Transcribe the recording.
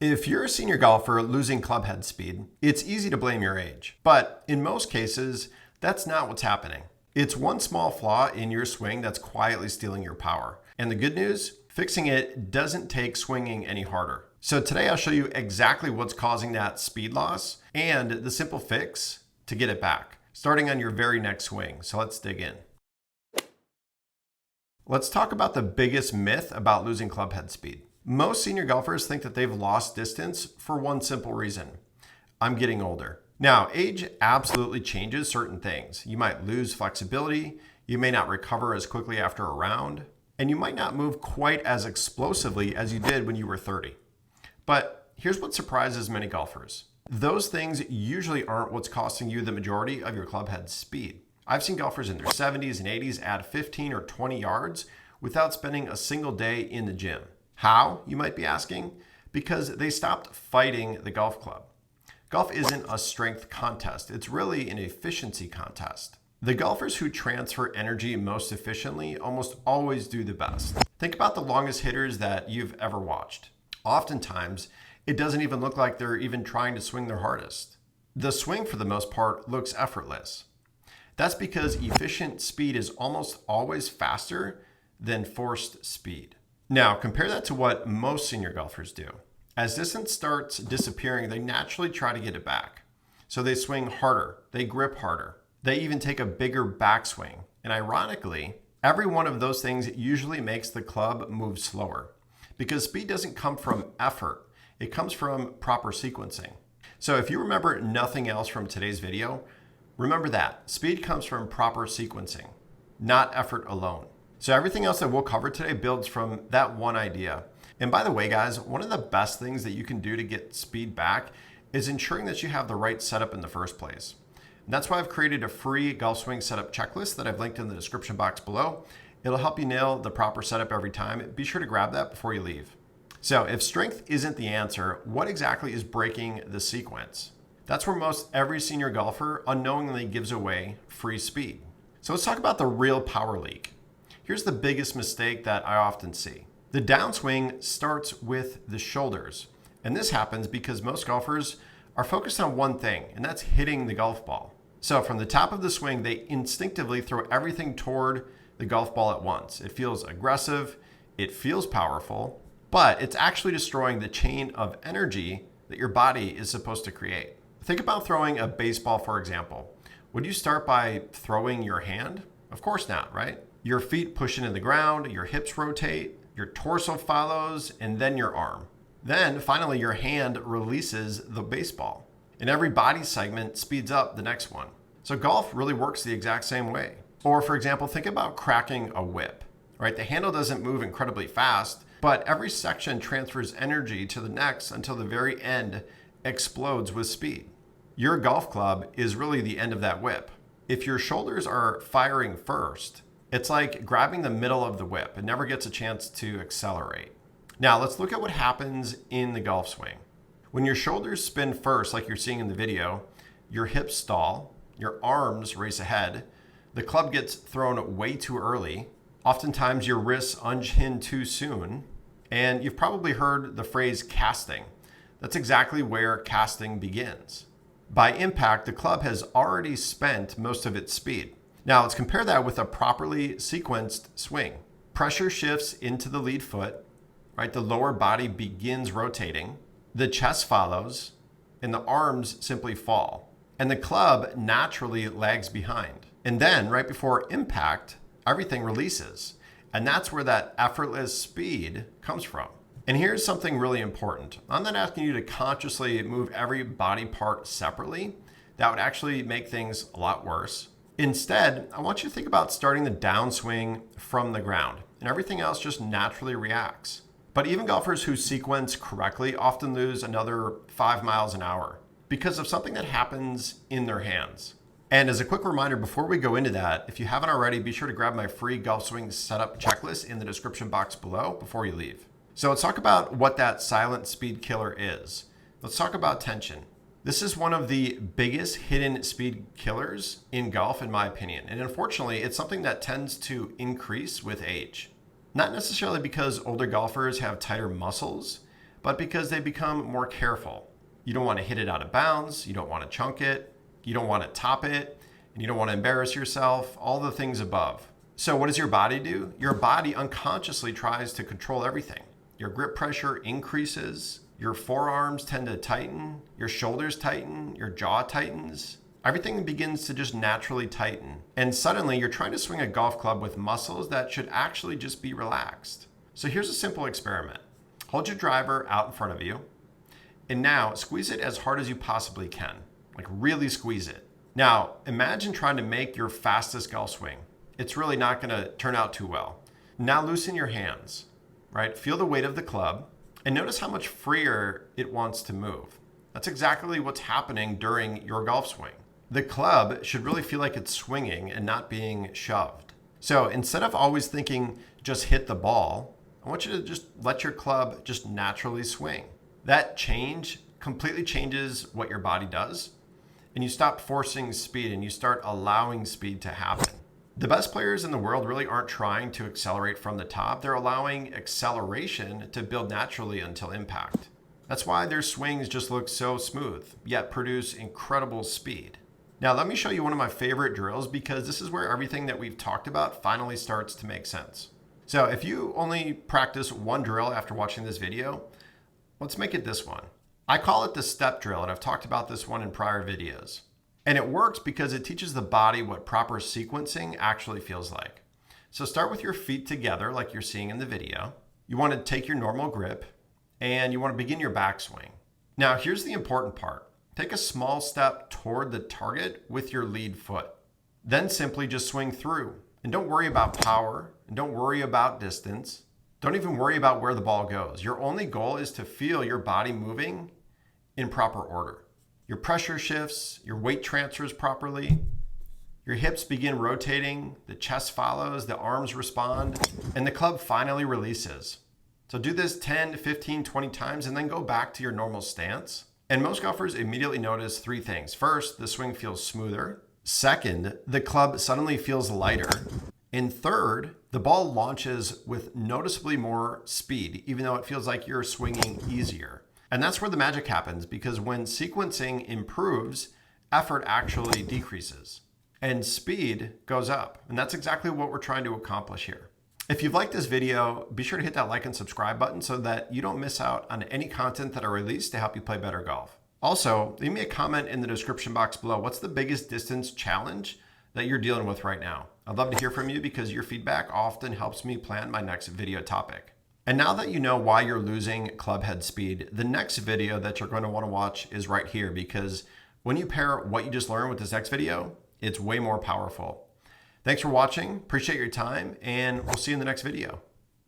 If you're a senior golfer losing club head speed, it's easy to blame your age. But in most cases, that's not what's happening. It's one small flaw in your swing that's quietly stealing your power. And the good news, fixing it doesn't take swinging any harder. So today I'll show you exactly what's causing that speed loss and the simple fix to get it back, starting on your very next swing. So let's dig in. Let's talk about the biggest myth about losing club head speed. Most senior golfers think that they've lost distance for one simple reason. I'm getting older. Now, age absolutely changes certain things. You might lose flexibility, you may not recover as quickly after a round, and you might not move quite as explosively as you did when you were 30. But here's what surprises many golfers. Those things usually aren't what's costing you the majority of your club head speed. I've seen golfers in their 70s and 80s add 15 or 20 yards without spending a single day in the gym. How, you might be asking? Because they stopped fighting the golf club. Golf isn't a strength contest. It's really an efficiency contest. The golfers who transfer energy most efficiently almost always do the best. Think about the longest hitters that you've ever watched. Oftentimes, it doesn't even look like they're even trying to swing their hardest. The swing, for the most part, looks effortless. That's because efficient speed is almost always faster than forced speed. Now, compare that to what most senior golfers do. As distance starts disappearing, they naturally try to get it back. So they swing harder, they grip harder, they even take a bigger backswing. And ironically, every one of those things usually makes the club move slower because speed doesn't come from effort, it comes from proper sequencing. So if you remember nothing else from today's video, remember that speed comes from proper sequencing, not effort alone. So everything else that we'll cover today builds from that one idea. And by the way, guys, one of the best things that you can do to get speed back is ensuring that you have the right setup in the first place. And that's why I've created a free golf swing setup checklist that I've linked in the description box below. It'll help you nail the proper setup every time. Be sure to grab that before you leave. So if strength isn't the answer, what exactly is breaking the sequence? That's where most every senior golfer unknowingly gives away free speed. So let's talk about the real power leak. Here's the biggest mistake that I often see. The downswing starts with the shoulders. And this happens because most golfers are focused on one thing, and that's hitting the golf ball. So from the top of the swing, they instinctively throw everything toward the golf ball at once. It feels aggressive, it feels powerful, but it's actually destroying the chain of energy that your body is supposed to create. Think about throwing a baseball, for example. Would you start by throwing your hand? Of course not, right? Your feet push into the ground, your hips rotate, your torso follows, and then your arm. Then finally your hand releases the baseball. And every body segment speeds up the next one. So golf really works the exact same way. Or for example, think about cracking a whip, right? The handle doesn't move incredibly fast, but every section transfers energy to the next until the very end explodes with speed. Your golf club is really the end of that whip. If your shoulders are firing first, it's like grabbing the middle of the whip. It never gets a chance to accelerate. Now let's look at what happens in the golf swing. When your shoulders spin first, like you're seeing in the video, your hips stall, your arms race ahead, the club gets thrown way too early. Oftentimes your wrists unhinge too soon, and you've probably heard the phrase casting. That's exactly where casting begins. By impact, the club has already spent most of its speed. Now let's compare that with a properly sequenced swing. Pressure shifts into the lead foot, right? The lower body begins rotating, the chest follows, and the arms simply fall. And the club naturally lags behind. And then right before impact, everything releases. And that's where that effortless speed comes from. And here's something really important. I'm not asking you to consciously move every body part separately. That would actually make things a lot worse. Instead, I want you to think about starting the downswing from the ground, and everything else just naturally reacts. But even golfers who sequence correctly often lose another 5 miles an hour because of something that happens in their hands. And as a quick reminder, before we go into that, if you haven't already, be sure to grab my free golf swing setup checklist in the description box below before you leave. So let's talk about what that silent speed killer is. Let's talk about tension. This is one of the biggest hidden speed killers in golf, in my opinion. And unfortunately, it's something that tends to increase with age. Not necessarily because older golfers have tighter muscles, but because they become more careful. You don't want to hit it out of bounds, you don't want to chunk it, you don't want to top it, and you don't want to embarrass yourself, all the things above. So what does your body do? Your body unconsciously tries to control everything. Your grip pressure increases, your forearms tend to tighten, your shoulders tighten, your jaw tightens. Everything begins to just naturally tighten. And suddenly you're trying to swing a golf club with muscles that should actually just be relaxed. So here's a simple experiment. Hold your driver out in front of you. And now squeeze it as hard as you possibly can. Like really squeeze it. Now imagine trying to make your fastest golf swing. It's really not going to turn out too well. Now loosen your hands, right? Feel the weight of the club and notice how much freer it wants to move. That's exactly what's happening during your golf swing. The club should really feel like it's swinging and not being shoved. So instead of always thinking just hit the ball, I want you to just let your club just naturally swing. That change completely changes what your body does, and you stop forcing speed and you start allowing speed to happen. The best players in the world really aren't trying to accelerate from the top. They're allowing acceleration to build naturally until impact. That's why their swings just look so smooth, yet produce incredible speed. Now let me show you one of my favorite drills because this is where everything that we've talked about finally starts to make sense. So if you only practice one drill after watching this video, let's make it this one. I call it the step drill, and I've talked about this one in prior videos. And it works because it teaches the body what proper sequencing actually feels like. So start with your feet together like you're seeing in the video. You want to take your normal grip and you want to begin your backswing. Now here's the important part. Take a small step toward the target with your lead foot. Then simply just swing through. And don't worry about power and don't worry about distance. Don't even worry about where the ball goes. Your only goal is to feel your body moving in proper order. Your pressure shifts, your weight transfers properly, your hips begin rotating, the chest follows, the arms respond, and the club finally releases. So do this 10, 15, 20 times and then go back to your normal stance. And most golfers immediately notice three things. First, the swing feels smoother. Second, the club suddenly feels lighter. And third, the ball launches with noticeably more speed, even though it feels like you're swinging easier. And that's where the magic happens, because when sequencing improves, effort actually decreases and speed goes up. And that's exactly what we're trying to accomplish here. If you've liked this video, be sure to hit that like and subscribe button so that you don't miss out on any content that I release to help you play better golf. Also, leave me a comment in the description box below. What's the biggest distance challenge that you're dealing with right now? I'd love to hear from you because your feedback often helps me plan my next video topic. And now that you know why you're losing club head speed, the next video that you're going to want to watch is right here, because when you pair what you just learned with this next video, it's way more powerful. Thanks for watching. Appreciate your time, and we'll see you in the next video.